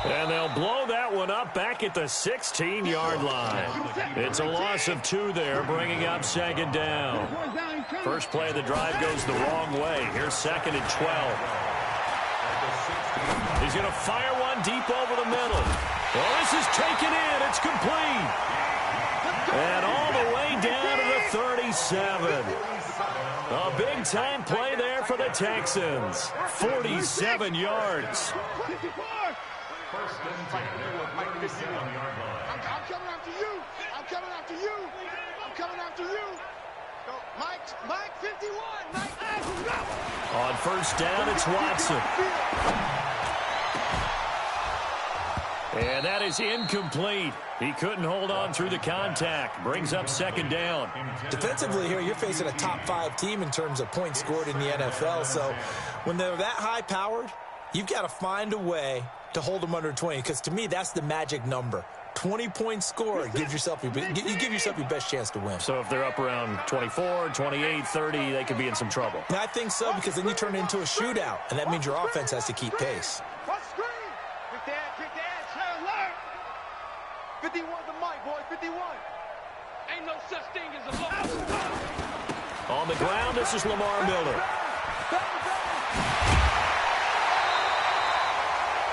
And they'll blow that one up back at the 16-yard line. It's a loss of 2 there, bringing up second down. First play of the drive goes the wrong way. Here's 2nd and 12. He's going to fire one deep over the middle. Well, this is taken in. It's complete. And all the way down to the 37. A big-time play there for the Texans. 47 yards. First and 10. I'm coming after you. I'm coming after you. I'm coming after you. Mike 51. Mike. On first down, it's Watson. And that is incomplete. He couldn't hold on through the contact. Brings up second down. Defensively here, you're facing a top 5 team in terms of points scored in the NFL. So when they're that high-powered, you've got to find a way to hold them under 20, because to me, that's the magic number. 20 points scored gives yourself you give yourself your best chance to win. So if they're up around 24, 28, 30, they could be in some trouble. And I think so, because then you turn it into a shootout, and that means your offense has to keep pace. 51 the mic, boy. 51. Ain't no such thing as a loss. On the ground, this is Lamar Miller.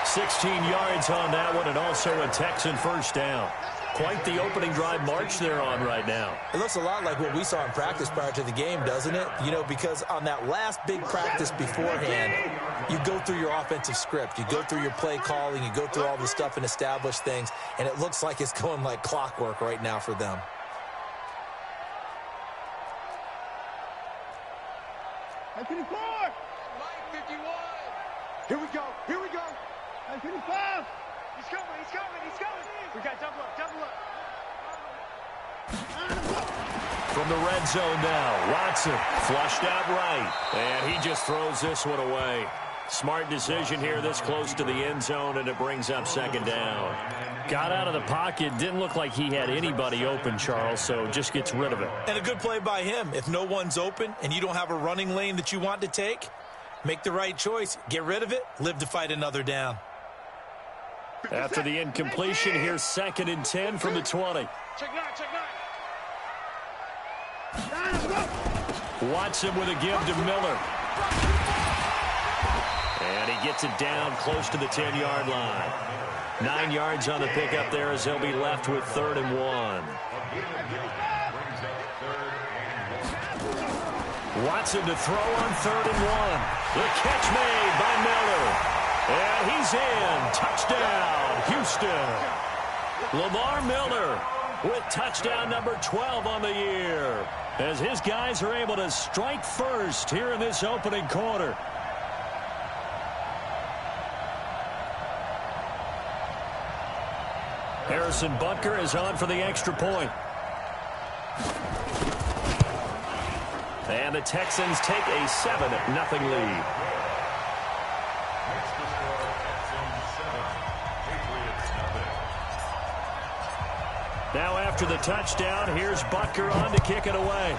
16 yards on that one, and also a Texan first down. Quite the opening drive march they're on right now. It looks a lot like what we saw in practice prior to the game, doesn't it? You know, because on that last big practice beforehand, you go through your offensive script. You go through your play calling. You go through all the stuff and establish things, and it looks like it's going like clockwork right now for them. Mike 54. Mike 51. Here we go. Here we go. Mike 55. He's coming. He's coming. He's coming. We got double up. Double up. From the red zone now, Watson flushed out right, and he just throws this one away. Smart decision here this close to the end zone, and it brings up second down. Got out of the pocket, didn't look like he had anybody open, Charles, so just gets rid of it. And a good play by him. If no one's open and you don't have a running lane that you want to take, make the right choice. Get rid of it. Live to fight another down. After the incompletion, here's 2nd and 10 from the 20. Check nine. Watson with a give to Miller. And he gets it down close to the 10-yard line. 9 yards on the pickup there as they'll be left with 3rd and 1. Watson to throw on 3rd and 1. The catch made by Miller. And he's in. Touchdown, Houston. Lamar Miller with touchdown number 12 on the year, as his guys are able to strike first here in this opening quarter. Harrison Butker is on for the extra point. And the Texans take a 7-0 lead. Now after the touchdown, here's Butker on to kick it away.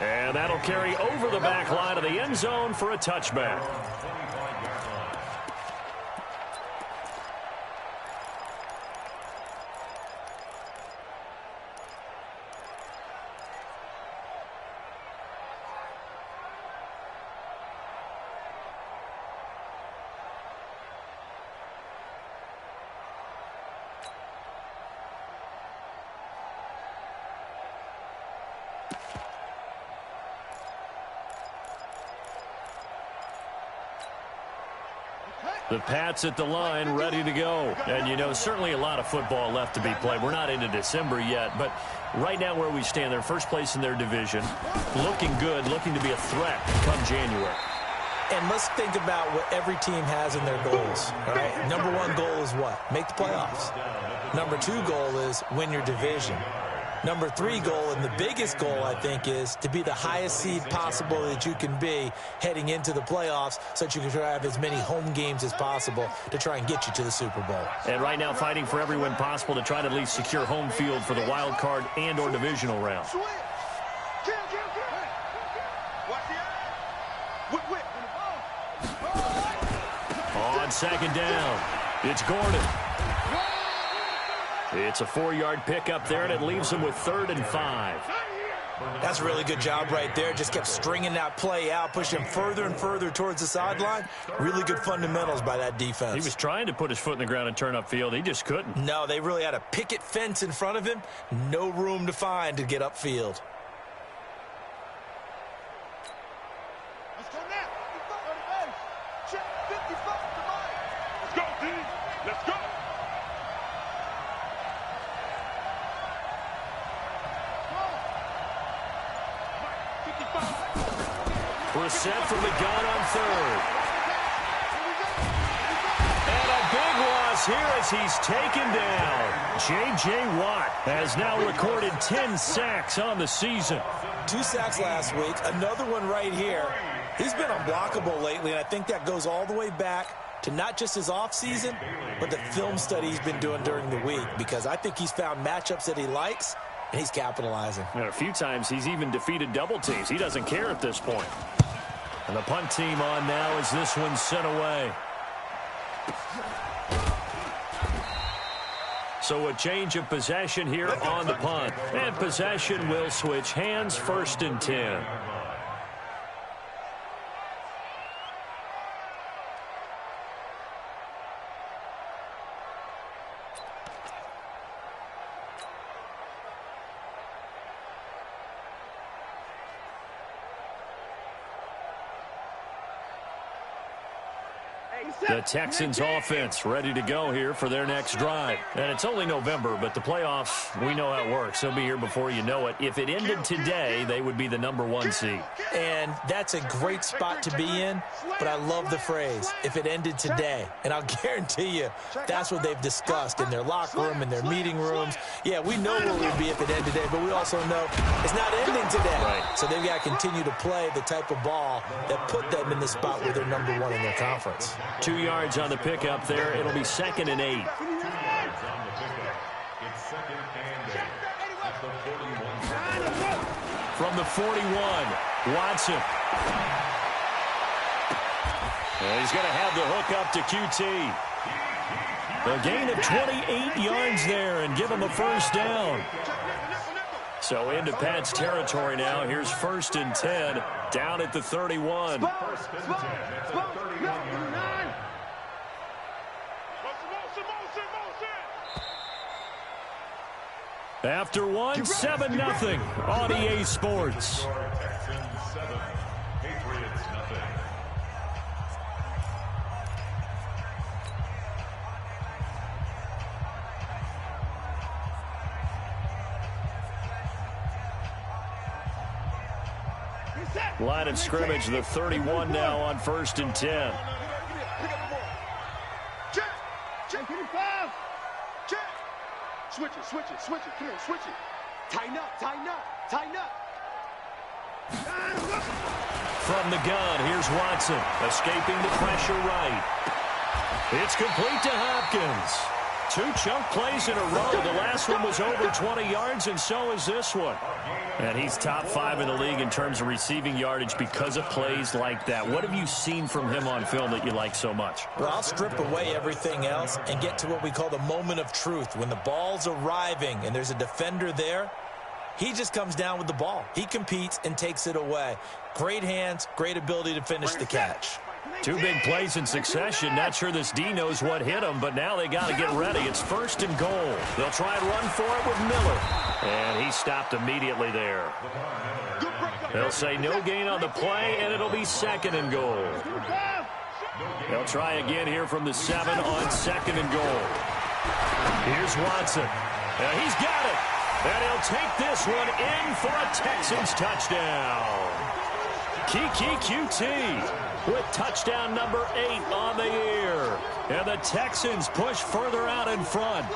And that'll carry over the back line of the end zone for a touchback. The Pats at the line, ready to go. And, you know, certainly a lot of football left to be played. We're not into December yet, but right now where we stand, they're first place in their division. Looking good, looking to be a threat come January. And let's think about what every team has in their goals. All right? Number 1 goal is what? Make the playoffs. Number 2 goal is win your division. Number 3 goal, and the biggest goal, I think, is to be the highest seed possible that you can be heading into the playoffs so that you can try to have as many home games as possible to try and get you to the Super Bowl. And right now fighting for every win possible to try to at least secure home field for the wild card and or divisional round. on second down. It's Gordon. It's a 4-yard pickup there, and it leaves him with 3rd and 5. That's a really good job right there. Just kept stringing that play out, pushing him further and further towards the sideline. Really good fundamentals by that defense. He was trying to put his foot in the ground and turn upfield. He just couldn't. No, they really had a picket fence in front of him. No room to find to get upfield. Let's go now. Check 55 to Mike. Let's go, D. Let's go. Brissett from the gun on 3rd. And a big loss here as he's taken down. J.J. Watt has now recorded 10 sacks on the season. 2 sacks last week, another one right here. He's been unblockable lately, and I think that goes all the way back to not just his offseason, but the film study he's been doing during the week, because I think he's found matchups that he likes, and he's capitalizing. And a few times he's even defeated double teams. He doesn't care at this point. And the punt team on now as this one's sent away. So a change of possession here on the punt. And possession will switch hands, 1st and 10. The Texans offense ready to go here for their next drive. And it's only November, but the playoffs, we know how it works. They'll be here before you know it. If it ended today, they would be the #1 seed. And that's a great spot to be in, but I love the phrase, if it ended today. And I'll guarantee you, that's what they've discussed in their locker room, in their meeting rooms. Yeah, we know where we'd be if it ended today, but we also know it's not ending today. Right. So they've got to continue to play the type of ball that put them in the spot where they're #1 in their conference. 2 yards on the pickup there. It'll be 2nd and 8. From the 41, Watson. And he's going to have the hook up to QT. A gain of 28 yards there and give him a 1st down. So into Pat's territory now. Here's 1st and 10 down at the 31. After one, 7-0 on EA Sports. Line of scrimmage, the 31 now on 1st and 10. Switch it, switch it, switch it. Come on, switch it. Tighten up, tighten up, tighten up. From the gun, here's Watson, escaping the pressure right. It's complete to Hopkins. 2 chunk plays in a row. The last one was over 20 yards, and so is this one. And he's top 5 in the league in terms of receiving yardage because of plays like that. What have you seen from him on film that you like so much? Well, I'll strip away everything else and get to what we call the moment of truth. When the ball's arriving and there's a defender there, he just comes down with the ball. He competes and takes it away. Great hands, great ability to finish the catch. 2 big plays in succession. Not sure this D knows what hit him, but now they got to get ready. It's 1st and goal. They'll try and run for it with Miller. And he stopped immediately there. They'll say no gain on the play, and it'll be 2nd and goal. They'll try again here from the 7 on 2nd and goal. Here's Watson. He's got it. And he'll take this one in for a Texans touchdown. Keke QT with touchdown number 8 on the year. And the Texans push further out in front.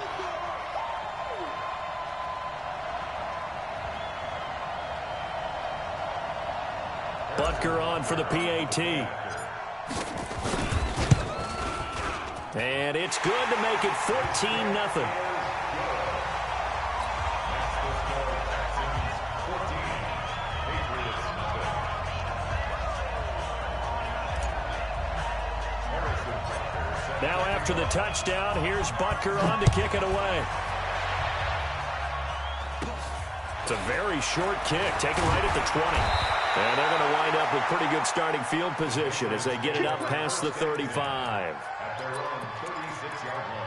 Butker on for the PAT. And it's good to make it 14-0. Now after the touchdown, here's Butker on to kick it away. It's a very short kick, taken right at the 20. And they're going to wind up with pretty good starting field position as they get it up past the 35. At their own 36-yard line.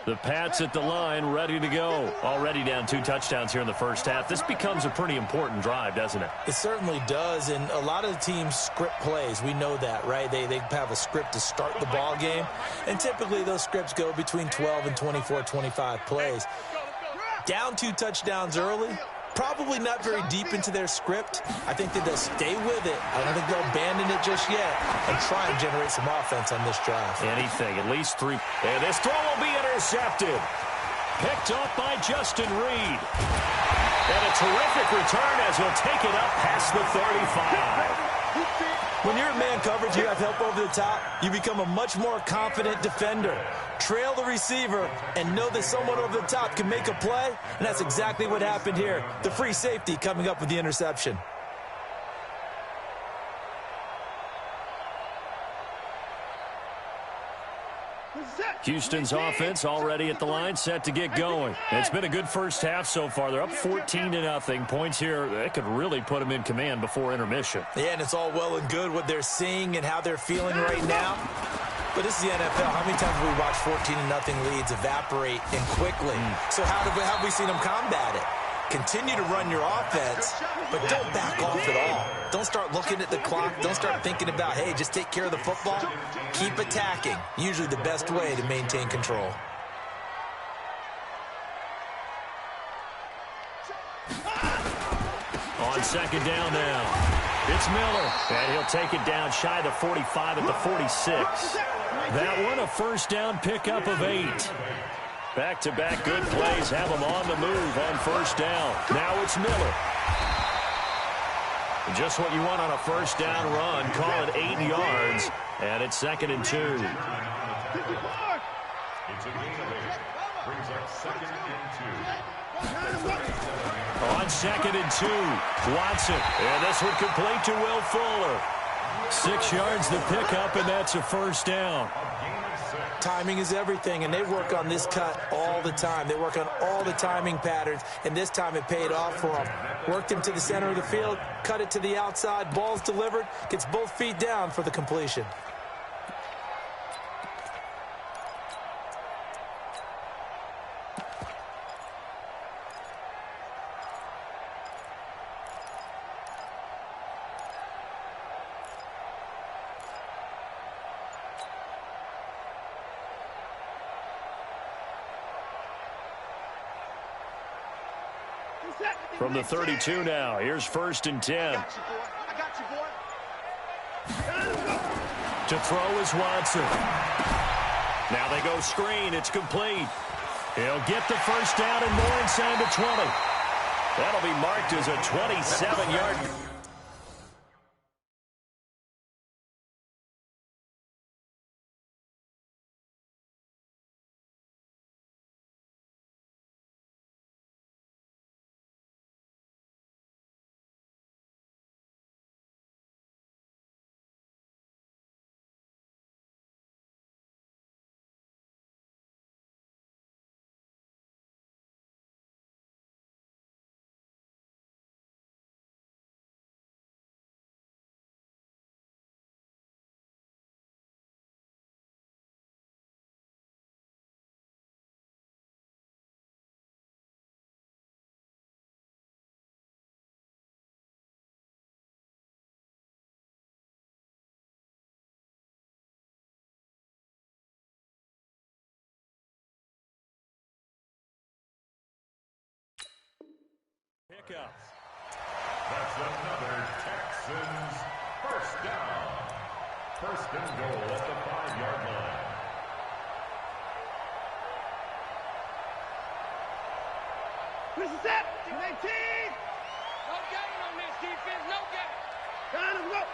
The Pats at the line, ready to go. Already down 2 touchdowns here in the first half. This becomes a pretty important drive, doesn't it? It certainly does, and a lot of the teams script plays. We know that, right? They have a script to start the ball game, and typically those scripts go between 12 and 24, 25 plays. Down 2 touchdowns early, probably not very deep into their script. I think that they'll stay with it. I don't think they'll abandon it just yet and try and generate some offense on this drive. Anything, at least 3. And this throw will be intercepted. Picked off by Justin Reed. And a terrific return as he'll take it up past the 35. When you're in man coverage, you have help over the top, you become a much more confident defender. Trail the receiver and know that someone over the top can make a play, and that's exactly what happened here. The free safety coming up with the interception. Houston's offense already at the line, set to get going. It's been a good first half so far. They're up 14-0. Points here, that could really put them in command before intermission. Yeah, and it's all well and good what they're seeing and how they're feeling right now. But this is the NFL. How many times have we watched 14-0 leads evaporate and quickly? So how have we seen them combat it? Continue to run your offense, but don't back off at all. Don't start looking at the clock. Don't start thinking about, hey, just take care of the football. Keep attacking. Usually the best way to maintain control. On second down now, it's Miller, and he'll take it down shy of the 45 at the 46. That one a first down pickup of 8. Back-to-back good plays have them on the move on first down. Now it's Miller. Just what you want on a first down run. Call it 8 yards, and it's 2nd and 2. It's a gain of 8. Brings up 2nd and 2. On 2nd and 2, Watson. And this one complete to Will Fuller. 6 yards the pickup, and that's a first down. Timing is everything, and they work on this cut all the time. They work on all the timing patterns, and this time it paid off for them. Worked him to the center of the field, cut it to the outside, ball's delivered, gets both feet down for the completion. From the 32 now, here's 1st and 10. I got you, boy. To throw is Watson. Now they go screen. It's complete. He'll get the first down and more inside the 20. That'll be marked as a 27-yard. Pickup. That's another Texans first down. 1st and goal at the 5-yard line. This is it. 18. No gain on this defense. No gain. Kind of low.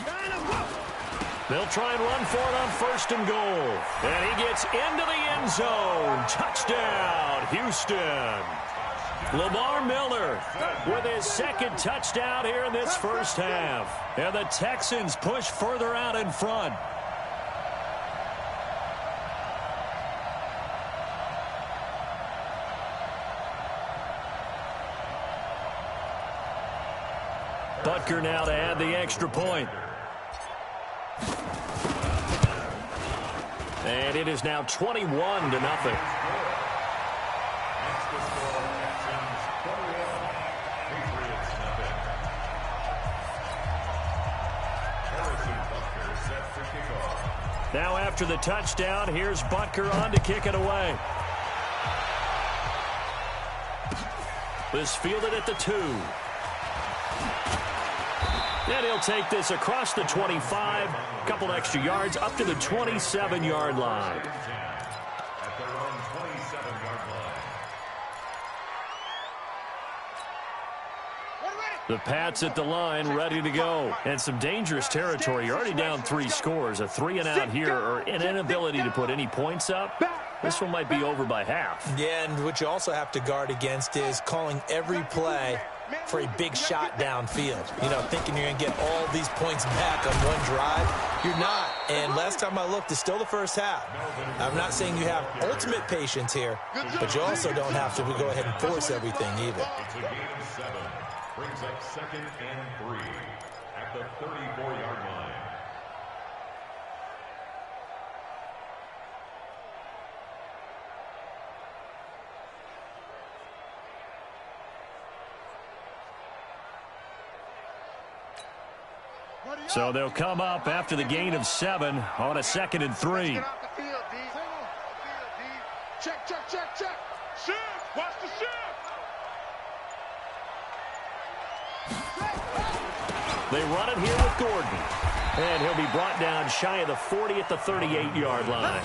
Kind of low. They'll try and run for it on 1st and goal. And he gets into the end zone. Touchdown, Houston. Lamar Miller with his 2nd touchdown here in this first half. And the Texans push further out in front. Butker now to add the extra point. And it is now 21-0. Now after the touchdown, here's Butker on to kick it away. This fielded at the 2. And he'll take this across the 25, a couple extra yards up to the 27-yard line. The Pats at the line, ready to go. And some dangerous territory. You're already down 3 scores. A 3-and-out here, or an inability to put any points up. This one might be over by half. Yeah, and what you also have to guard against is calling every play for a big shot downfield. You know, thinking you're going to get all these points back on one drive. You're not. And last time I looked, it's still the first half. I'm not saying you have ultimate patience here, but you also don't have to go ahead and force everything either. It's a gain of 7. Brings up 2nd and 3 at the 34-yard line. So they'll come up after the gain of 7 on a 2nd and 3. Get off the field, D. Check, check, check, check. Shift. Watch the shift. They run it here with Gordon. And he'll be brought down shy of the 40 at the 38-yard line.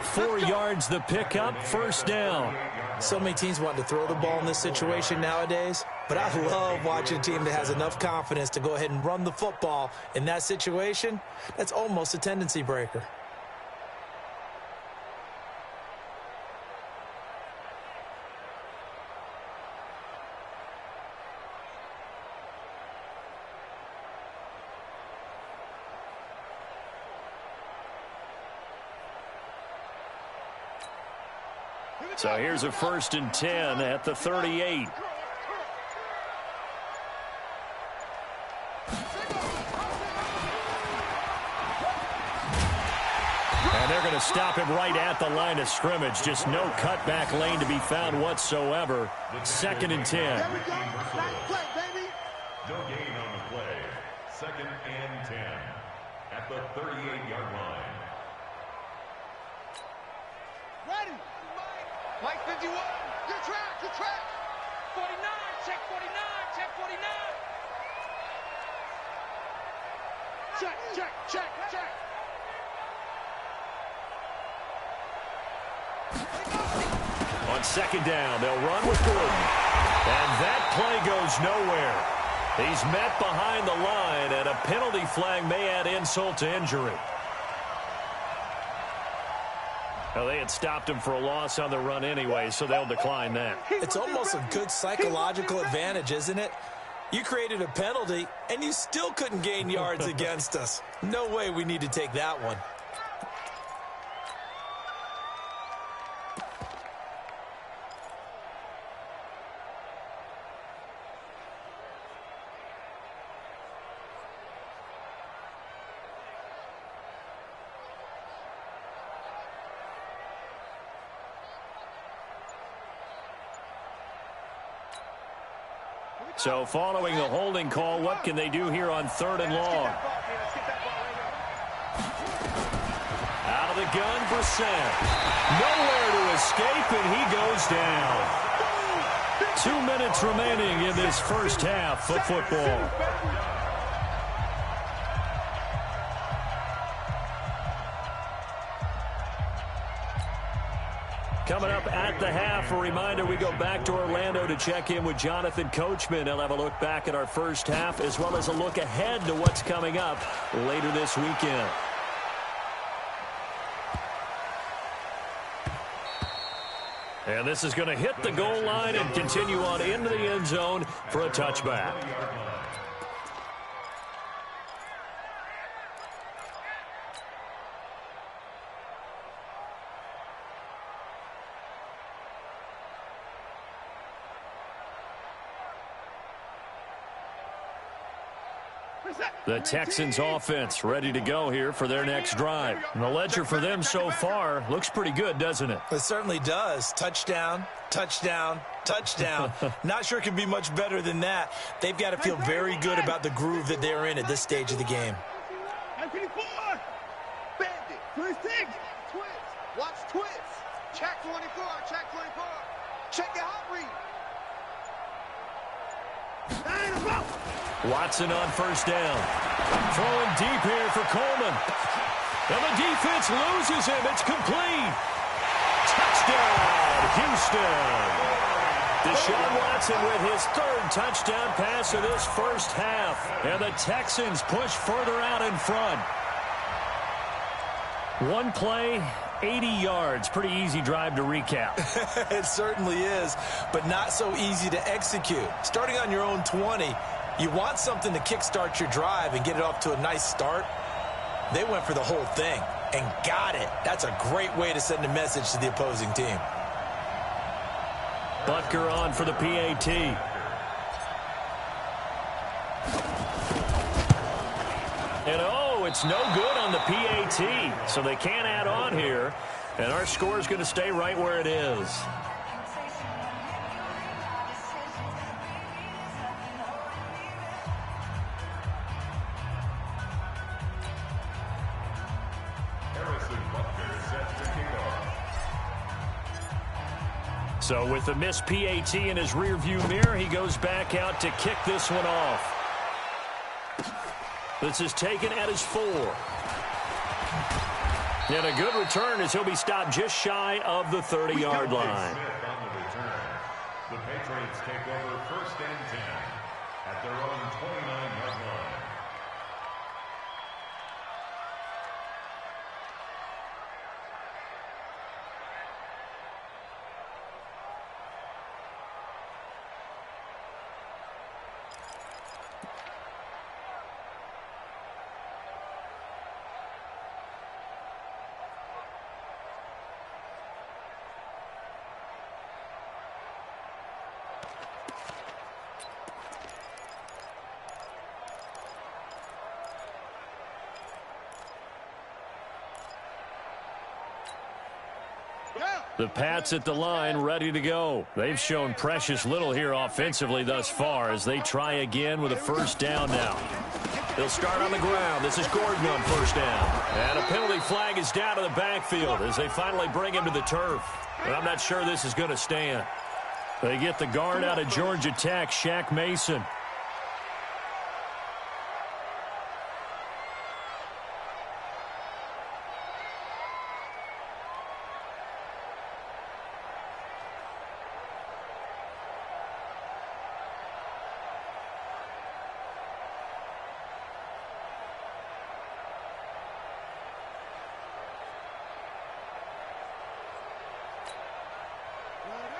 4 yards the pickup, 1st down. So many teams want to throw the ball in this situation nowadays, but I love watching a team that has enough confidence to go ahead and run the football in that situation. That's almost a tendency breaker. So here's a 1st and 10 at the 38. And they're going to stop him right at the line of scrimmage. Just no cutback lane to be found whatsoever. 2nd and 10. There we go. Nice play, baby. No gain on the play. 2nd and 10 at the 38-yard line. Ready. Mike 51. Good track, good track. 49, check 49, check 49. Check, check, check, check. On 2nd down, they'll run with Gordon. And that play goes nowhere. He's met behind the line, and a penalty flag may add insult to injury. Well, they had stopped him for a loss on the run anyway, so they'll decline that. It's almost a good psychological advantage, isn't it? You created a penalty, and you still couldn't gain yards against us. No way we need to take that one. So following the holding call, what can they do here on 3rd and long? Out of the gun for Sam. Nowhere to escape, and he goes down. 2 minutes remaining in this first half of football. Coming up at the half, a reminder, we go back to Orlando to check in with Jonathan Coachman. He'll have a look back at our first half as well as a look ahead to what's coming up later this weekend. And this is going to hit the goal line and continue on into the end zone for a touchback. The Texans offense ready to go here for their next drive. And the ledger for them so far looks pretty good, doesn't it? It certainly does. Touchdown, touchdown, touchdown. Not sure it can be much better than that. They've got to feel very good about the groove that they're in at this stage of the game. 54. Bandit. 26. Twins. Watch twins. Check 24. Check 24. Check the hot read. Watson on first down. Throwing deep here for Coleman. And the defense loses him. It's complete. Touchdown, Houston. Deshaun Watson with his third touchdown pass of this first half. And the Texans push further out in front. One play, 80 yards. Pretty easy drive to recap. It certainly is, but not so easy to execute. Starting on your own 20, you want something to kickstart your drive and get it off to a nice start. They went for the whole thing and got it. That's a great way to send a message to the opposing team. Butker on for the PAT. And oh, it's no good on the PAT. So they can't add on here. And our score is going to stay right where it is. So with the missed PAT in his rearview mirror, he goes back out to kick this one off. This is taken at his 4. And a good return as he'll be stopped just shy of the 30-yard line. The Patriots take over first and 10 at their own 29-yard line. The Pats at the line, ready to go. They've shown precious little here offensively thus far as they try again with a first down now. They'll start on the ground. This is Gordon on first down. And a penalty flag is down to the backfield as they finally bring him to the turf. And I'm not sure this is going to stand. They get the guard out of Georgia Tech, Shaq Mason.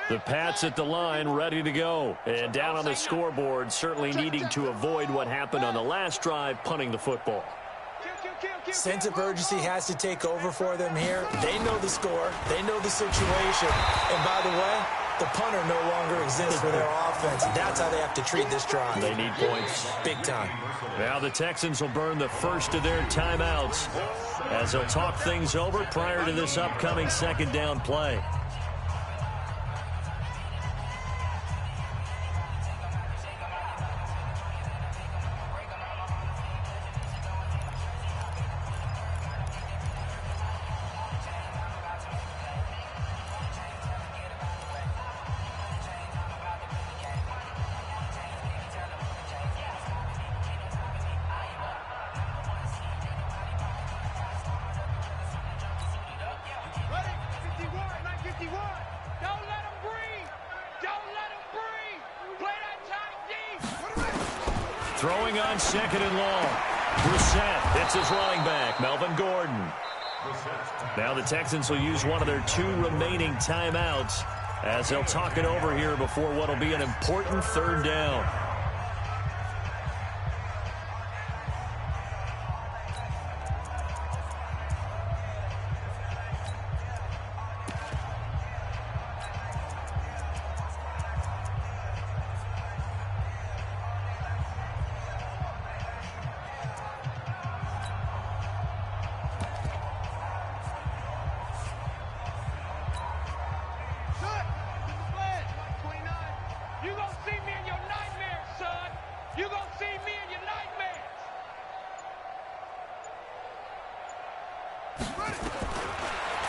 The Pats at the line, ready to go. And down on the scoreboard, certainly needing to avoid what happened on the last drive, punting the football. Sense of urgency has to take over for them here. They know the score. They know the situation. And by the way, the punter no longer exists for their offense. That's how they have to treat this drive. They need points. Big time. Now the Texans will burn the first of their timeouts as they'll talk things over prior to this upcoming second down play. Throwing on second and long. Brissett hits his running back, Melvin Gordon. Now the Texans will use one of their 2 remaining timeouts as they'll talk it over here before what will be an important 3rd down.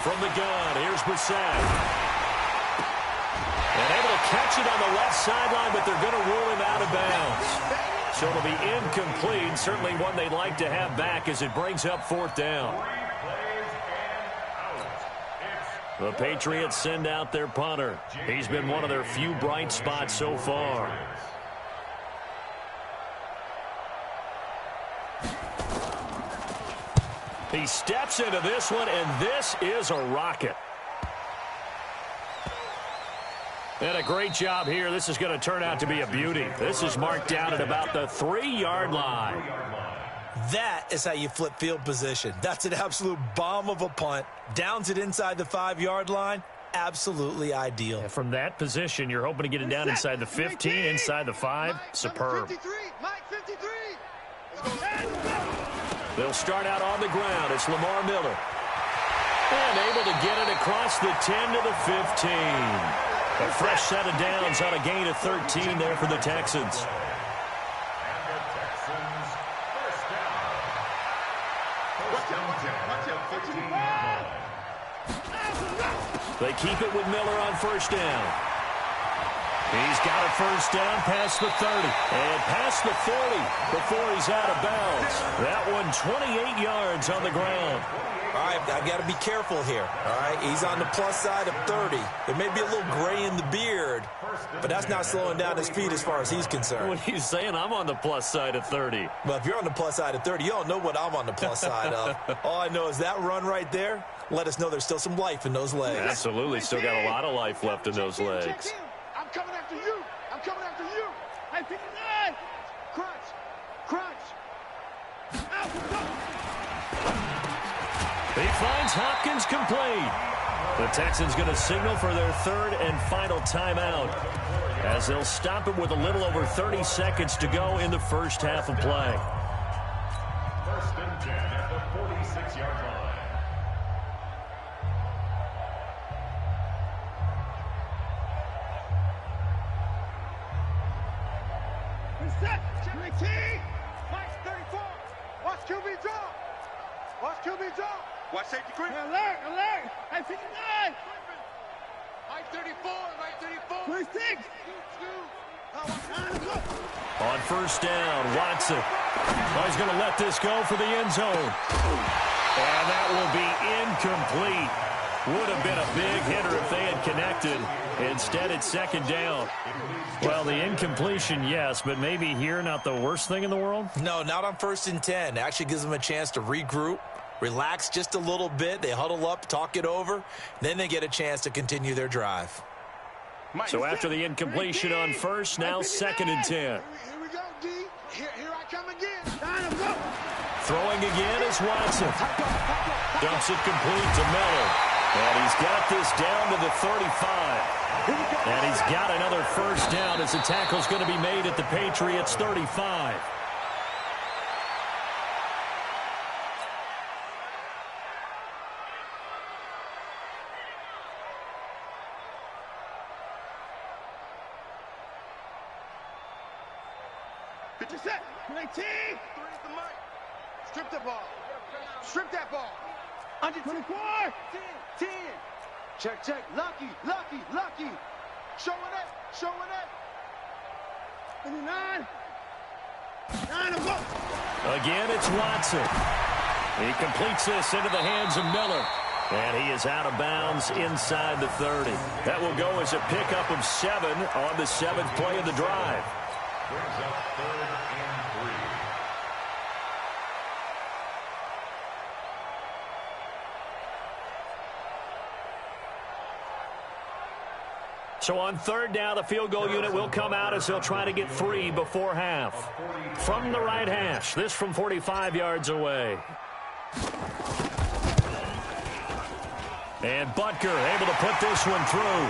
From the gun, here's Brissett. And able to catch it on the left sideline, but they're going to rule him out of bounds. So it'll be incomplete. Certainly one they'd like to have back as it brings up 4th down. The Patriots send out their punter. He's been one of their few bright spots so far. He steps into this one, and this is a rocket. And a great job here. This is going to turn out to be a beauty. This is marked down at about the 3-yard line. That is how you flip field position. That's an absolute bomb of a punt. Downs it inside the 5-yard line. Absolutely ideal. And from that position, you're hoping to get it down inside the 15, inside the 5. Superb. Mike 53. They'll start out on the ground. It's Lamar Miller. And able to get it across the 10 to the 15. A fresh set of downs on a gain of 13 there for the Texans. They keep it with Miller on 1st down. He's got a 1st down past the 30 and past the 40 before he's out of bounds. That one 28 yards on the ground. All right, I got to be careful here. All right, he's on the plus side of 30. There may be a little gray in the beard, but that's not slowing down his feet as far as he's concerned. What are you saying? I'm on the plus side of 30. Well, if you're on the plus side of 30, you don't know what I'm on the plus side of. All I know is that run right there let us know there's still some life in those legs. Absolutely, still got a lot of life left in those legs. I'm coming after you. I'm coming after you. Hey, 59. Crunch. Crunch. He finds Hopkins complete. The Texans going to signal for their 3rd and final timeout as they'll stop it with a little over 30 seconds to go in the 1st half of play. 1st and 10 at the 46-yard line. Set. 19. Mike 34. Watch QB draw. Watch QB draw. Watch safety grip. Alert, alert. Hey, 59. Mike 34. Mike 34. 26. On 1st down, Watson. Oh, he's going to let this go for the end zone. And that will be incomplete. Would have been a big hitter if they had connected. Instead, it's 2nd down. Well, the incompletion, yes, but maybe here not the worst thing in the world? No, not on 1st and 10. Actually gives them a chance to regroup, relax just a little bit. They huddle up, talk it over. Then they get a chance to continue their drive. So after the incompletion on 1st, now 2nd and 10. Here we go, D. Here I come again. Throwing again is Watson. Dumps it complete to Miller. And he's got this down to the 35. And he's got another 1st down as the tackle's going to be made at the Patriots' 35. Set. 19. Strip the ball. Strip that ball. Under 24. 10. Check. Lucky. Showing it. 29. 9 of them. Again, it's Watson. He completes this into the hands of Miller. And he is out of bounds inside the 30. That will go as a pickup of 7 on the 7th play of the drive. brings up 3rd and 3. So on 3rd down, the field goal unit will come out as they'll try to get 3 before half. From the right hash, this from 45 yards away. And Butker able to put this one through.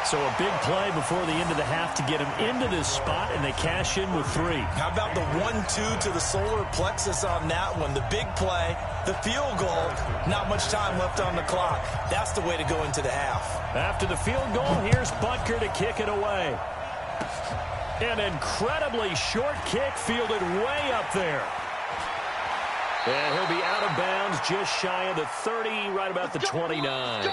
So a big play before the end of the half to get him into this spot, and they cash in with 3. How about the 1-2 to the solar plexus on that one? The big play, the field goal, not much time left on the clock. That's the way to go into the half. After the field goal, here's Butker to kick it away. An incredibly short kick fielded way up there. And he'll be out of bounds just shy of the 30, right about the 29.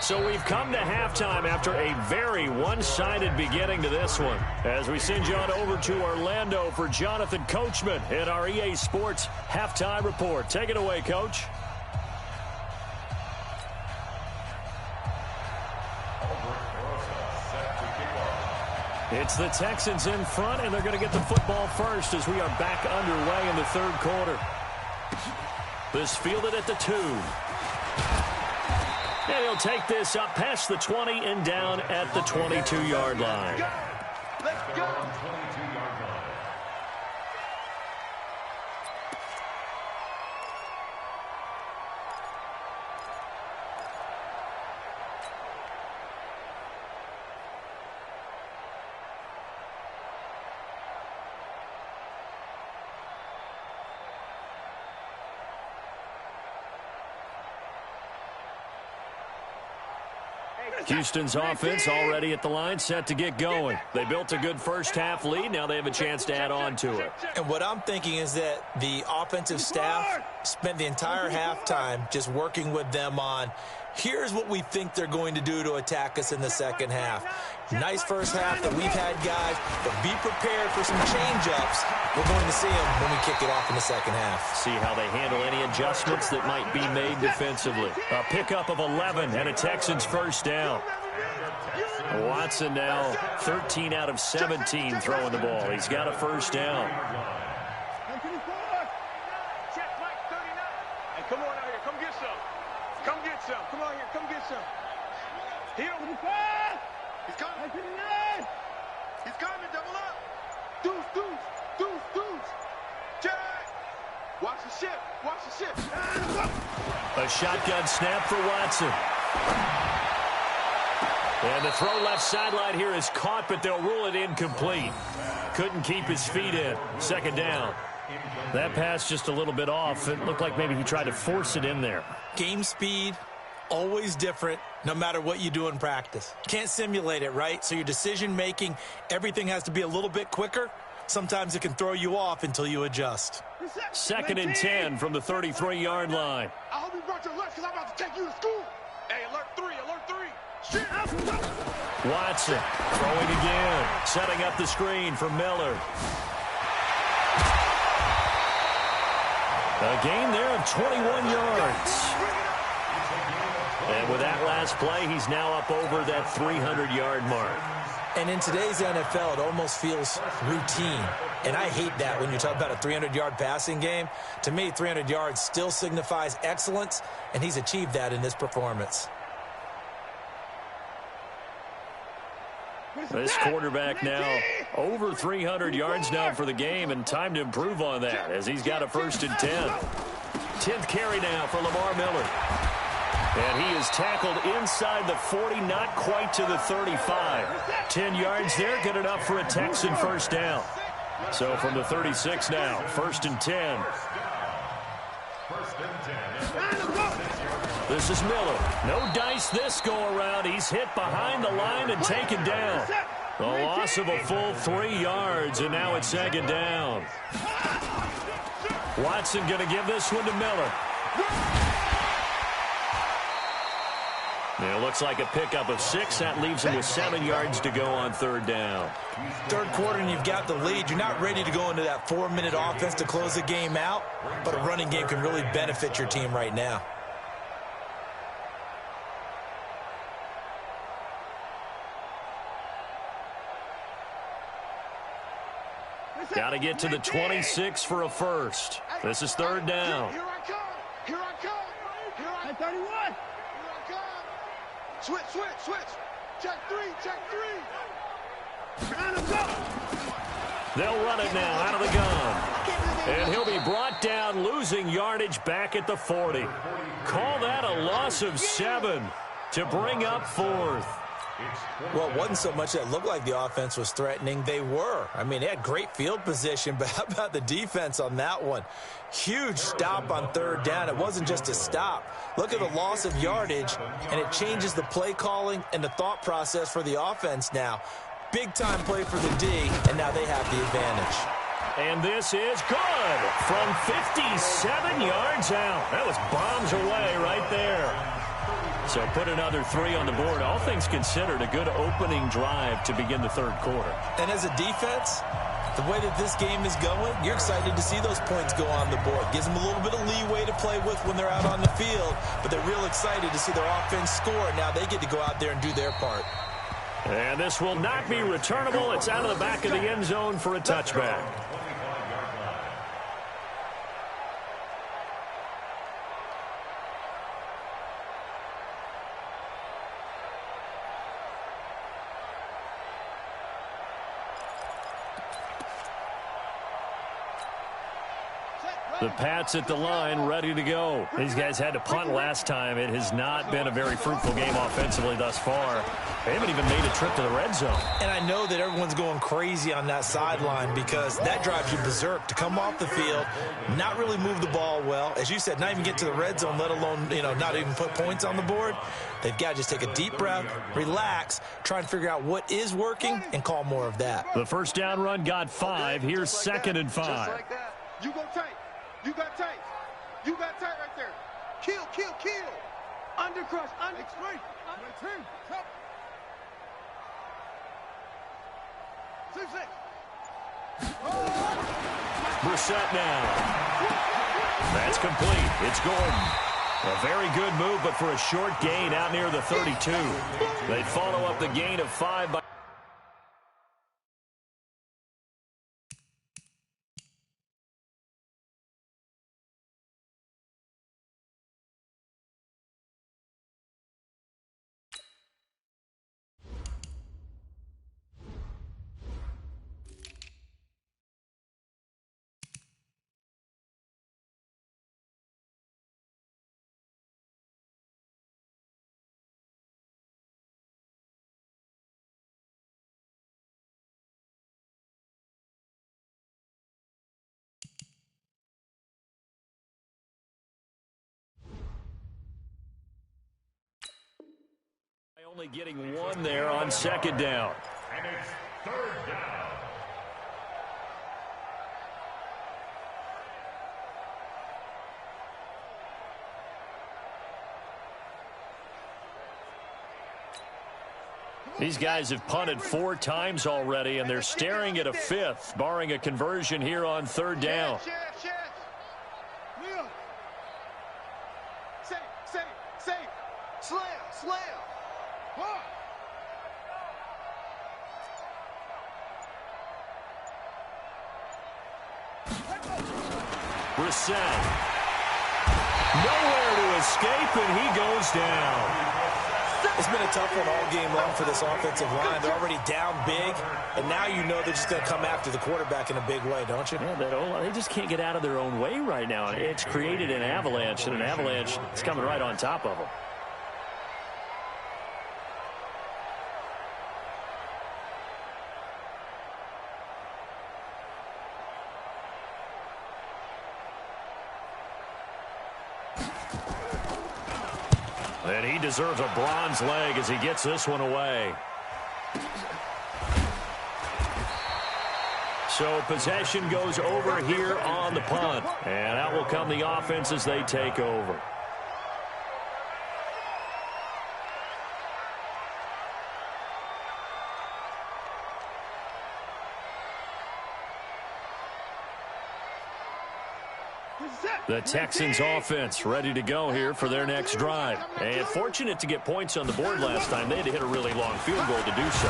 So we've come to halftime after a very one-sided beginning to this one. As we send you on over to Orlando for Jonathan Coachman in our EA Sports Halftime Report. Take it away, Coach. It's the Texans in front, and they're going to get the football first as we are back underway in the 3rd quarter. This fielded at the 2. And he'll take this up past the 20 and down at the 22-yard line. Let's go. 22-yard line. Houston's offense already at the line, set to get going. They built a good first-half lead. Now they have a chance to add on to it. And what I'm thinking is that the offensive staff spent the entire halftime just working with them on, here's what we think they're going to do to attack us in the second half. Nice first half that we've had, guys, but be prepared for some change-ups. We're going to see them when we kick it off in the second half. See how they handle any adjustments that might be made defensively. A pickup of 11 and a Texans first down. Watson now 13 out of 17 throwing the ball. He's got a first down. Hey, come on out here. Come get some. Come get some. Come on here. Come get some. Heel. He's coming. He's coming. Double up. Deuce, deuce, deuce, deuce. Jack. Watch the ship. Watch the ship. A shotgun snap for Watson. And the throw left sideline here is caught, but they'll rule it incomplete. Couldn't keep his feet in. Second down. That pass just a little bit off. It looked like maybe he tried to force it in there. Game speed, always different, no matter what you do in practice. Can't simulate it, right? So your decision-making, everything has to be a little bit quicker. Sometimes it can throw you off until you adjust. 2nd and 10 from the 33-yard line. I hope you brought your lunch because I'm about to take you to school. Hey, alert 3, alert 3. Shit. Watson throwing again, setting up the screen for Miller. A gain there of 21 yards. And with that last play, he's now up over that 300-yard mark. And in today's NFL, it almost feels routine. And I hate that when you talk about a 300-yard passing game. To me, 300 yards still signifies excellence, and he's achieved that in this performance. This quarterback now over 300 yards now for the game, and time to improve on that as he's got a 1st and 10. 10th carry now for Lamar Miller. And he is tackled inside the 40, not quite to the 35. 10 yards there, good enough for a Texan first down. So from the 36 now, 1st and 10. This is Miller. No dice this go-around. He's hit behind the line and taken down. The loss of a full 3 yards, and now it's 2nd down. Watson going to give this one to Miller. It looks like a pickup of 6. That leaves him with 7 yards to go on 3rd down. 3rd quarter, and you've got the lead. You're not ready to go into that 4-minute offense to close the game out, but a running game can really benefit your team right now. Got to get to the 26 for a first. This is third down. Here I come. Here I come. Here I come. 31. Here I come. Switch. Check three. And go. They'll run it now out of the gun. And he'll be brought down, losing yardage back at the 40. Call that a loss of 7 to bring up fourth. Well, it wasn't so much that it looked like the offense was threatening. They were. I mean, they had great field position, but how about the defense on that one? Huge stop on third down. It wasn't just a stop. Look at the loss of yardage, and it changes the play calling and the thought process for the offense now. Big-time play for the D, and now they have the advantage. And this is good from 57 yards out. That was bombs away right there. So put another 3 on the board. All things considered, a good opening drive to begin the third quarter. And as a defense, the way that this game is going, you're excited to see those points go on the board. Gives them a little bit of leeway to play with when they're out on the field, but they're real excited to see their offense score. Now they get to go out there and do their part. And this will not be returnable. It's out of the back of the end zone for a touchback. The Pats at the line, ready to go. These guys had to punt last time. It has not been a very fruitful game offensively thus far. They haven't even made a trip to the red zone. And I know that everyone's going crazy on that sideline because that drives you berserk to come off the field, not really move the ball well. As you said, not even get to the red zone, let alone, not even put points on the board. They've got to just take a deep breath, relax, try and figure out what is working, and call more of that. The first down run got 5. Here's second and 5. Just like that. You go tight. You got tight. You got tight right there. Kill. Undercrush. Explain. Brissett now. That's complete. It's Gordon. A very good move, but for a short gain out near the 32. They follow up the gain of 5 by... Only getting 1 there on second down. And it's third down. These guys have punted 4 times already, and they're staring at a 5th, barring a conversion here on third down. Safe. Slam. Brissett. Nowhere to escape, and he goes down. It's been a tough one all game long for this offensive line. They're already down big, and now you know they're just going to come after the quarterback in a big way, don't you? Yeah, they just can't get out of their own way right now. It's created an avalanche, and an avalanche is coming right on top of them. And he deserves a bronze leg as he gets this one away. So possession goes over here on the punt. And out will come the offense as they take over. The Texans offense ready to go here for their next drive. And fortunate to get points on the board last time. They had to hit a really long field goal to do so.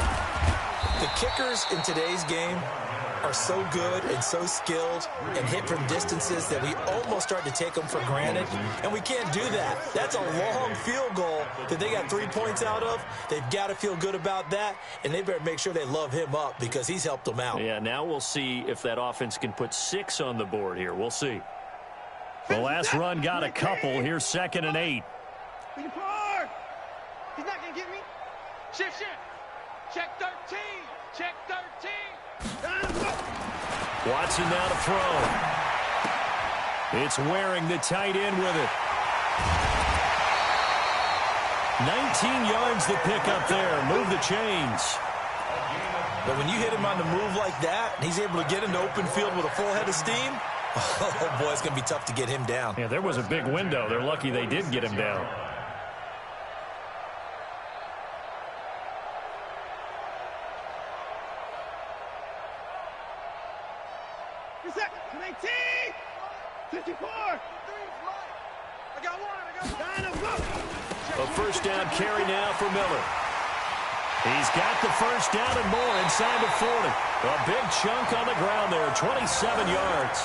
The kickers in today's game are so good and so skilled and hit from distances that we almost start to take them for granted, and we can't do that. That's a long field goal that they got 3 points out of. They've got to feel good about that, and they better make sure they love him up because he's helped them out. Yeah, now we'll see if that offense can put 6 on the board here. We'll see. The last run got a couple. Here's 2nd and 8. He's not going to get me. Shift. Check 13. Check 13. Watson now to throw. It's Waring, the tight end, with it. 19 yards to pick up there. Move the chains. But when you hit him on the move like that, and he's able to get into open field with a full head of steam, oh, boy, it's going to be tough to get him down. Yeah, there was a big window. They're lucky they did get him down. A first down carry now for Miller. He's got the first down and more inside the 40. A big chunk on the ground there, 27 yards.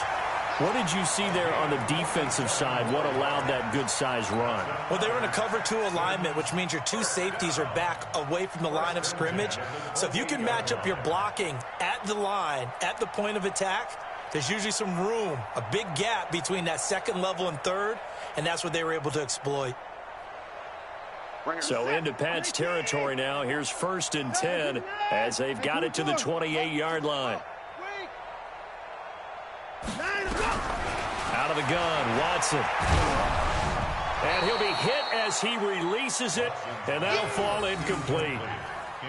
What did you see there on the defensive side? What allowed that good-sized run? Well, they were in a cover 2 alignment, which means your 2 safeties are back away from the line of scrimmage. So if you can match up your blocking at the line, at the point of attack, there's usually some room, a big gap between that second level and third, and that's what they were able to exploit. So into Pats territory now. Here's 1st and 10 as they've got it to the 28-yard line. Out of the gun, Watson. And he'll be hit as he releases it, and that'll fall incomplete.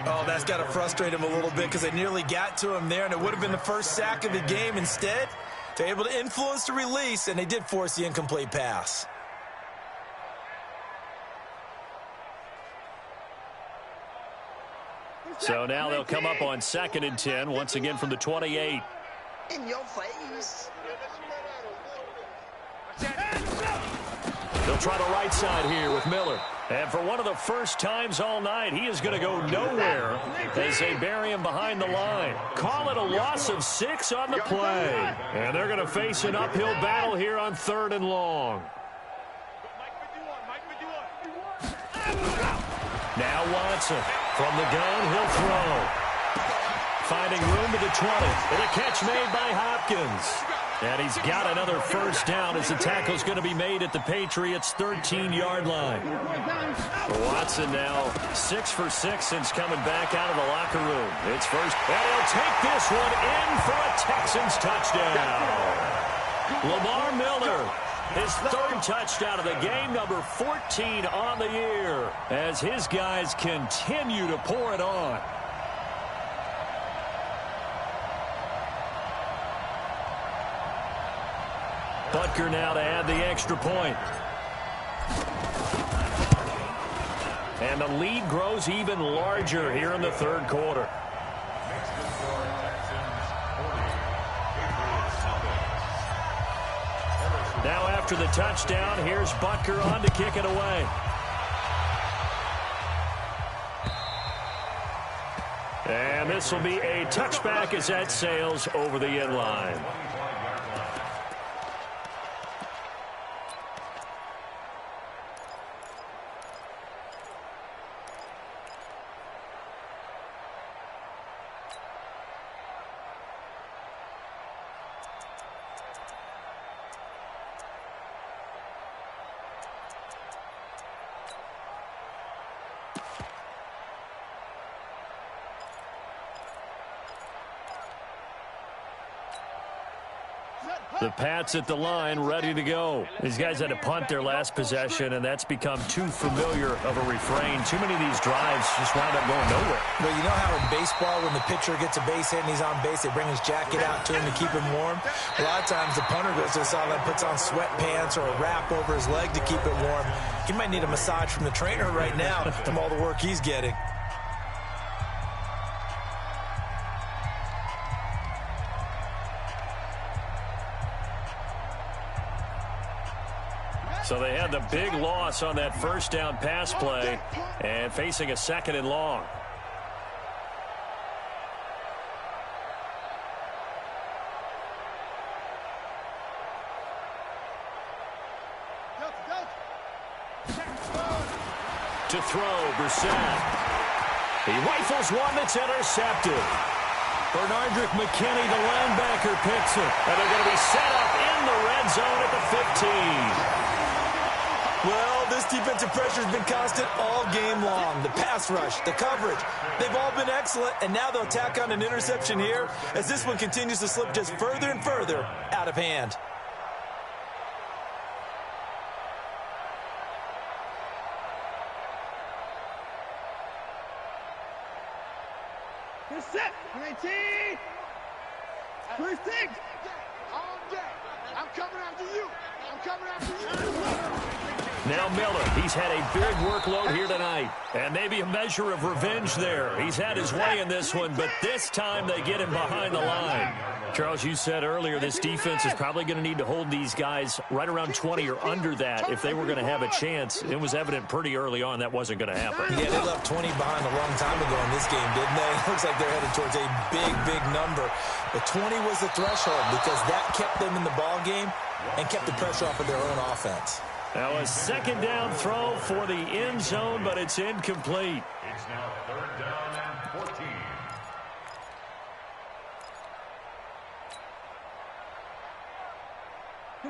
Oh, that's got to frustrate him a little bit because they nearly got to him there, and it would have been the first sack of the game. Instead, they're able to influence the release, and they did force the incomplete pass. So now they'll come up on 2nd and 10, once again from the 28. In your face. They'll try the right side here with Miller. And for one of the first times all night, he is going to go nowhere as they bury him behind the line. Call it a loss of 6 on the play. And they're going to face an uphill battle here on 3rd and long. Now Watson. From the gun, he'll throw. Finding room to the 20. And a catch made by Hopkins. And he's got another first down as the tackle's going to be made at the Patriots' 13-yard line. Watson now 6 for 6 since coming back out of the locker room. It's first. And he'll take this one in for a Texans touchdown. Lamar Miller. His 3rd touchdown of the game, number 14 on the year, as his guys continue to pour it on. Butker now to add the extra point. And the lead grows even larger here in the 3rd quarter. Now after the touchdown, here's Butker on to kick it away. And this will be a touchback as that sails over the end line. The Pats at the line, ready to go. These guys had to punt their last possession, and that's become too familiar of a refrain. Too many of these drives just wound up going nowhere. Well, you know how in baseball, when the pitcher gets a base hit and he's on base, they bring his jacket out to him to keep him warm? A lot of times the punter goes to the sideline, puts on sweatpants or a wrap over his leg to keep it warm. He might need a massage from the trainer right now from all the work he's getting. So they had the big loss on that first down pass play and facing a 2nd and long. throw, Brissett. He rifles one that's intercepted. Bernardrick McKinney, the linebacker, picks it. And they're going to be set up in the red zone at the 15. Well, this defensive pressure has been constant all game long. The pass rush, the coverage, they've all been excellent. And now they'll tack on an interception here as this one continues to slip just further and further out of hand. Set. 19. 26. All day. I'm coming after you. I'm coming after you. Now Miller, he's had a big workload here tonight. And maybe a measure of revenge there. He's had his way in this one, but this time they get him behind the line. Charles, you said earlier this defense is probably going to need to hold these guys right around 20 or under that if they were going to have a chance. It was evident pretty early on that wasn't going to happen. Yeah, they left 20 behind a long time ago in this game, didn't they? It looks like they're headed towards a big, big number. But 20 was the threshold because that kept them in the ball game and kept the pressure off of their own offense. Now a second down throw for the end zone, but it's incomplete. It's now 3rd down and 14.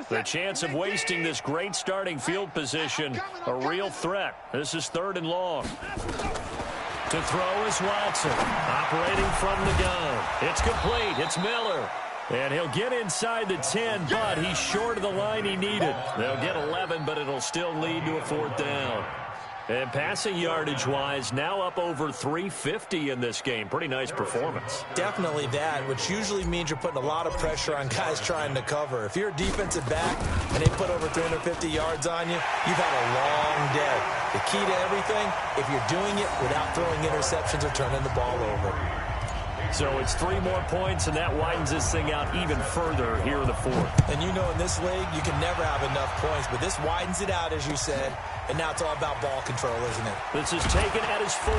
The chance of wasting this great starting field position, a real threat. This is 3rd and long. To throw is Watson, operating from the gun. It's complete. It's Miller. And he'll get inside the 10, but he's short of the line he needed. They'll get 11, but it'll still lead to a 4th down. And passing yardage-wise, now up over 350 in this game. Pretty nice performance. Definitely that, which usually means you're putting a lot of pressure on guys trying to cover. If you're a defensive back and they put over 350 yards on you, you've had a long day. The key to everything, if you're doing it without throwing interceptions or turning the ball over. So it's 3 more points, and that widens this thing out even further here in the 4th. And you know in this league, you can never have enough points, but this widens it out, as you said, and now it's all about ball control, isn't it? This is taken at his 4.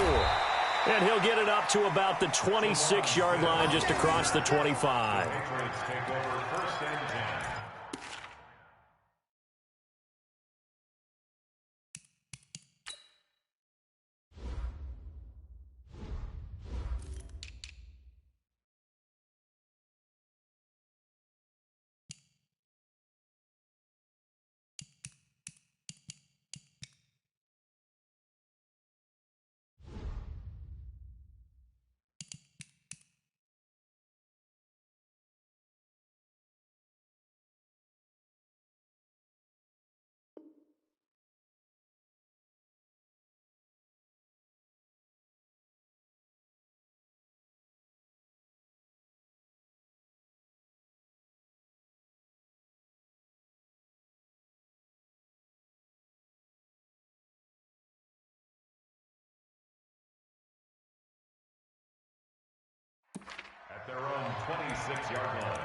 And he'll get it up to about the 26-yard line just across the 25. Patriots take over 1st and 10. At their own 26-yard line.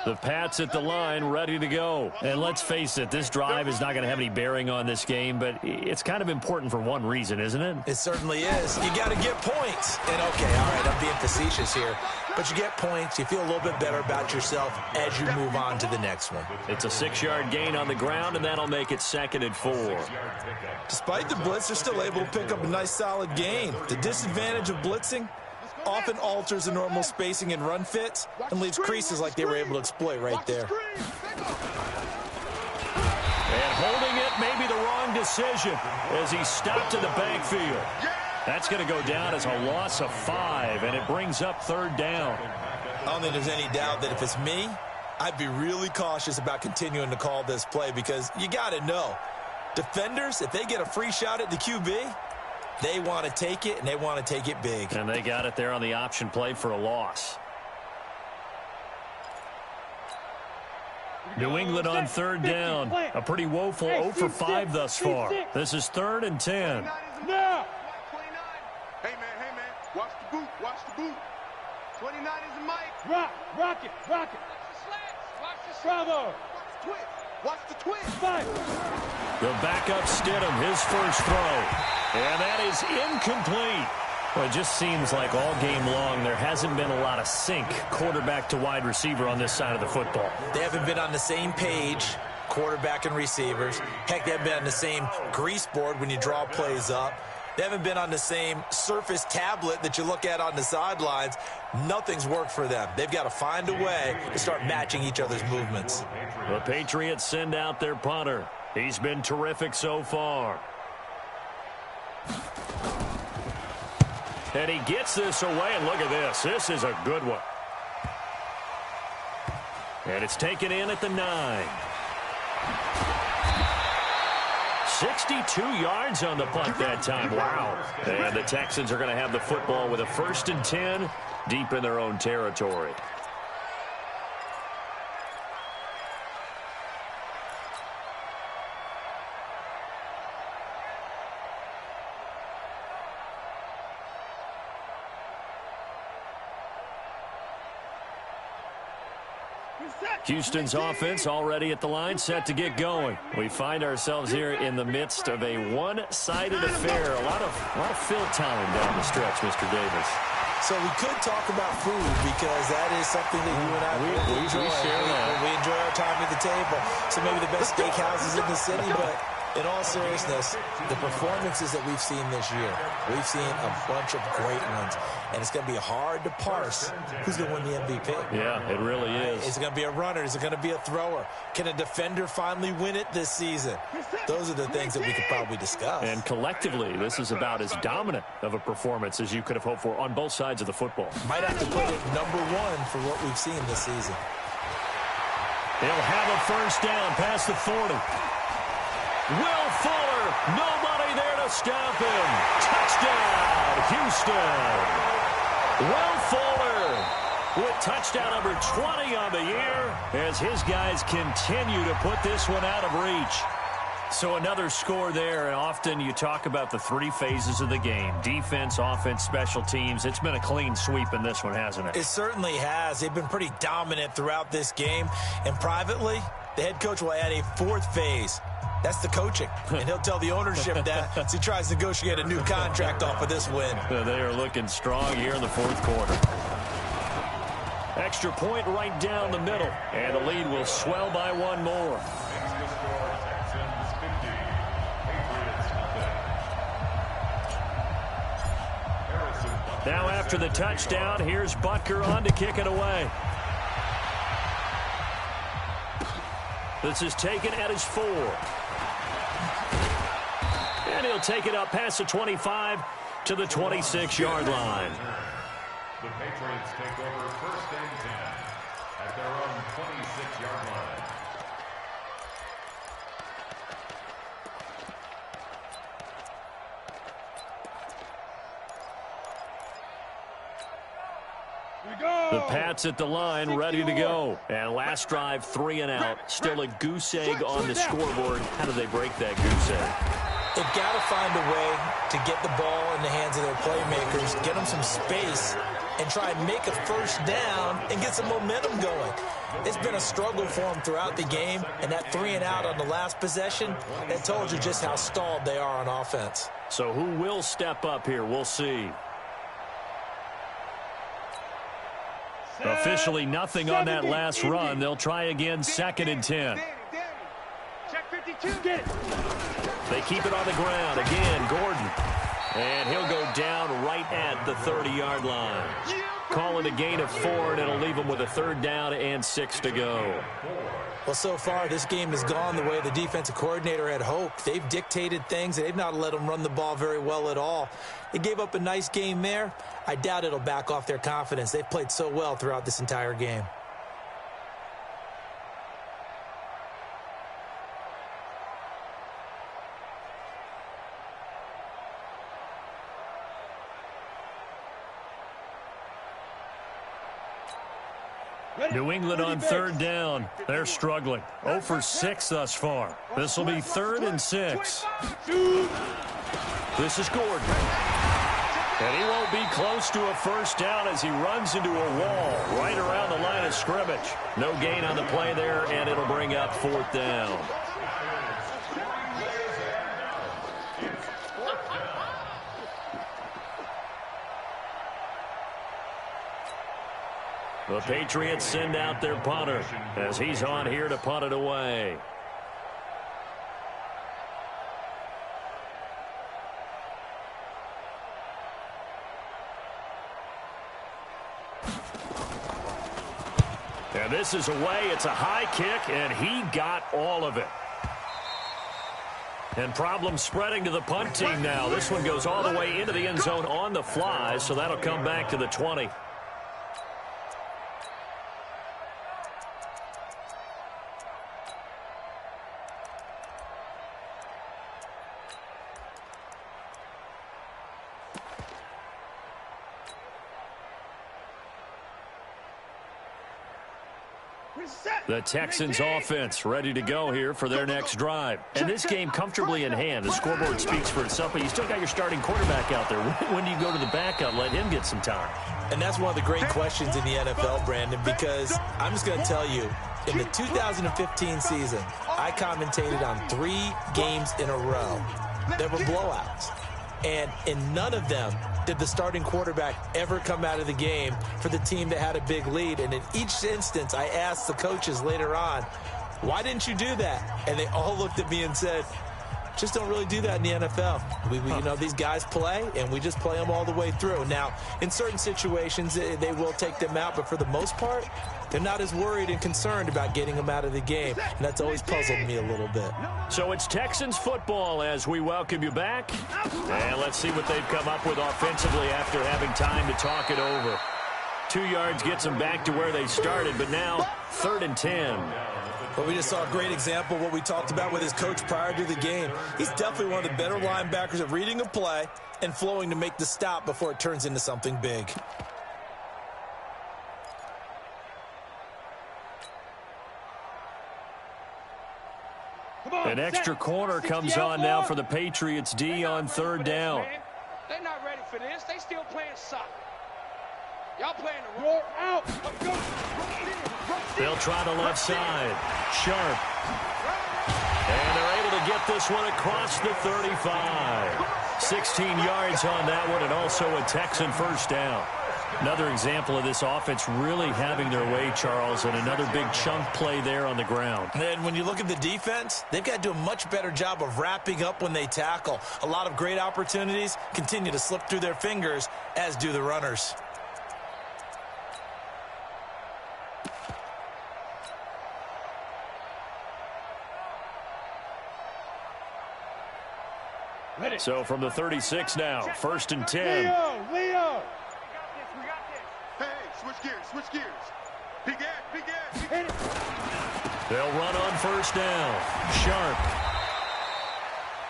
The Pats at the line, ready to go. And let's face it, this drive is not going to have any bearing on this game, but it's kind of important for one reason, isn't it? It certainly is. You got to get points. And, okay, all right, I'm being facetious here. But you get points, you feel a little bit better about yourself as you move on to the next one. It's a 6-yard gain on the ground, and that'll make it 2nd and 4. Despite the blitz, they're still able to pick up a nice, solid gain. The disadvantage of blitzing often alters the normal spacing and run fits and leaves creases like they were able to exploit right there. And holding it may be the wrong decision as he stopped in the backfield. That's going to go down as a loss of 5, and it brings up 3rd down. I don't think there's any doubt that if it's me, I'd be really cautious about continuing to call this play because you got to know, defenders, if they get a free shot at the QB, they want to take it, and they want to take it big. And they got it there on the option play for a loss. New England on 3rd down. A pretty woeful 0 for 5 thus far. This is 3rd and 10. No. Hey, man, watch the boot, watch the boot. 29 is the mic. Rock it. Watch the slats, watch the Bravo. Watch the twist. The backup Stidham, his first throw. And that is incomplete. Well, it just seems like all game long there hasn't been a lot of sync quarterback to wide receiver on this side of the football. They haven't been on the same page, quarterback and receivers. Heck, they haven't been on the same grease board when you draw plays up. They haven't been on the same Surface tablet that you look at on the sidelines. Nothing's worked for them. They've got to find a way to start matching each other's movements. The Patriots send out their punter. He's been terrific so far. And he gets this away, and look at this. This is a good one. And it's taken in at the 9. 62 yards on the punt that time. Wow. And the Texans are going to have the football with a 1st and 10 deep in their own territory. Houston's offense already at the line, set to get going. We find ourselves here in the midst of a one-sided affair. A lot of fill time down the stretch, Mr. Davis. So we could talk about food because that is something that you and I enjoy. We enjoy our time at the table. So maybe the best steakhouses in the city, but in all seriousness, the performances that we've seen this year, we've seen a bunch of great ones. And it's going to be hard to parse who's going to win the MVP. Yeah, it really is. Is it going to be a runner? Is it going to be a thrower? Can a defender finally win it this season? Those are the things that we could probably discuss. And collectively, this is about as dominant of a performance as you could have hoped for on both sides of the football. Might have to put it #1 for what we've seen this season. They'll have a 1st down past the 40. Will Fuller, nobody there to stop him. Touchdown, Houston. Will Fuller with touchdown number 20 on the year as his guys continue to put this one out of reach. So another score there, and often you talk about the 3 phases of the game. Defense, offense, special teams. It's been a clean sweep in this one, hasn't it? It certainly has. They've been pretty dominant throughout this game. And privately, the head coach will add a 4th phase. That's the coaching. And he'll tell the ownership that as he tries to negotiate a new contract off of this win. They are looking strong here in the 4th quarter. Extra point right down the middle. And the lead will swell by 1 more. Now after the touchdown, here's Butker on to kick it away. This is taken at his 4. And he'll take it up past the 25 to the 26-yard line. The Patriots take over 1st and 10 at their own 26-yard line. The Pats at the line, ready to go. And last drive, 3 and out. Still a goose egg on the scoreboard. How do they break that goose egg? They've got to find a way to get the ball in the hands of their playmakers, get them some space, and try and make a 1st down and get some momentum going. It's been a struggle for them throughout the game, and that 3 and out on the last possession, that told you just how stalled they are on offense. So who will step up here? We'll see. Officially nothing on that last run. They'll try again, 2nd and 10. Check 52, get it. They keep it on the ground. Again, Gordon. And he'll go down right at the 30-yard line. Call it a gain of 4, and it'll leave them with a 3rd down and 6 to go. Well, so far, this game has gone the way the defensive coordinator had hoped. They've dictated things. They've not let them run the ball very well at all. They gave up a nice game there. I doubt it'll back off their confidence. They've played so well throughout this entire game. New England on 3rd down. They're struggling. 0 for 6 thus far. This will be 3rd and 6. This is Gordon. And he won't be close to a 1st down as he runs into a wall right around the line of scrimmage. No gain on the play there, and it'll bring up 4th down. The Patriots send out their punter as he's on here to punt it away. And this is away. It's a high kick, and he got all of it. And problems spreading to the punt team now. This one goes all the way into the end zone on the fly, so that'll come back to the 20. The Texans offense ready to go here for their next drive. And this game comfortably in hand. The scoreboard speaks for itself, but you still got your starting quarterback out there. When do you go to the backup, let him get some time? And that's one of the great questions in the NFL, Brandon, because I'm just going to tell you, in the 2015 season, I commentated on 3 games in a row that were blowouts. And in none of them did the starting quarterback ever come out of the game for the team that had a big lead. And in each instance, I asked the coaches later on, why didn't you do that? And they all looked at me and said, just don't really do that in the NFL. You know, these guys play, and we just play them all the way through. Now, in certain situations, they will take them out, but for the most part, they're not as worried and concerned about getting them out of the game, and that's always puzzled me a little bit. So it's Texans football as we welcome you back. And let's see what they've come up with offensively after having time to talk it over. 2 yards gets them back to where they started, but now 3rd and 10. Well, we just saw a great example of what we talked about with his coach prior to the game. He's definitely one of the better linebackers at reading a play and flowing to make the stop before it turns into something big. An extra corner comes on now for the Patriots D on 3rd down. They're not ready for this. They still playing soccer. Y'all playing the roll out. They'll try the left side. Sharp. And they're able to get this one across the 35. 16 yards on that one, and also a Texan first down. Another example of this offense really having their way, Charles, and another big chunk play there on the ground. And when you look at the defense, they've got to do a much better job of wrapping up when they tackle. A lot of great opportunities continue to slip through their fingers, as do the runners. So from the 36 now, 1st and 10. Leo! We got this. Hey, switch gears. Big Ed. They'll run on 1st down. Sharp.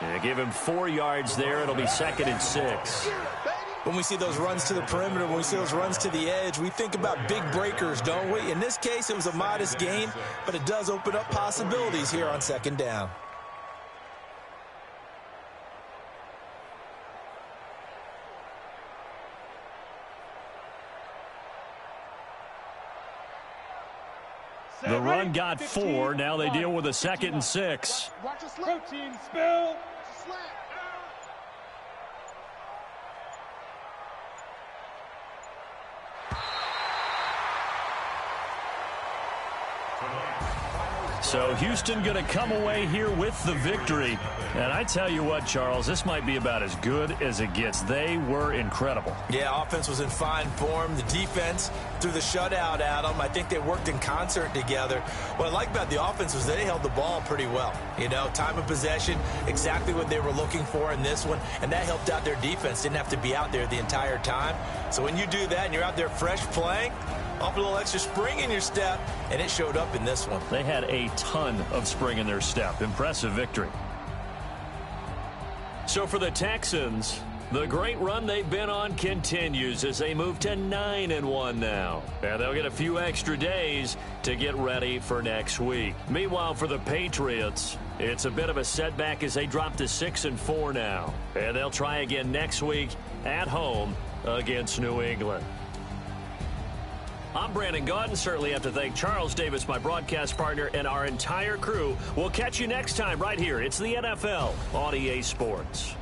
And they give him 4 yards there. It'll be 2nd and 6. When we see those runs to the perimeter, when we see those runs to the edge, we think about big breakers, don't we? In this case, it was a modest gain, but it does open up possibilities here on 2nd down. The run got 4. Now they deal with a 2nd and 6. Watch a slap. Protein spill. So Houston going to come away here with the victory. And I tell you what, Charles, this might be about as good as it gets. They were incredible. Yeah, offense was in fine form. The defense threw the shutout at them. I think they worked in concert together. What I like about the offense was they held the ball pretty well. You know, time of possession, exactly what they were looking for in this one. And that helped out their defense. Didn't have to be out there the entire time. So when you do that and you're out there fresh playing, off a little extra spring in your step, and it showed up in this one. They had a ton of spring in their step. Impressive victory. So for the Texans, the great run they've been on continues as they move to 9-1 now. And they'll get a few extra days to get ready for next week. Meanwhile, for the Patriots, it's a bit of a setback as they drop to 6-4 now. And they'll try again next week at home against New England. I'm Brandon Gaudin. Certainly have to thank Charles Davis, my broadcast partner, and our entire crew. We'll catch you next time right here. It's the NFL on EA Sports.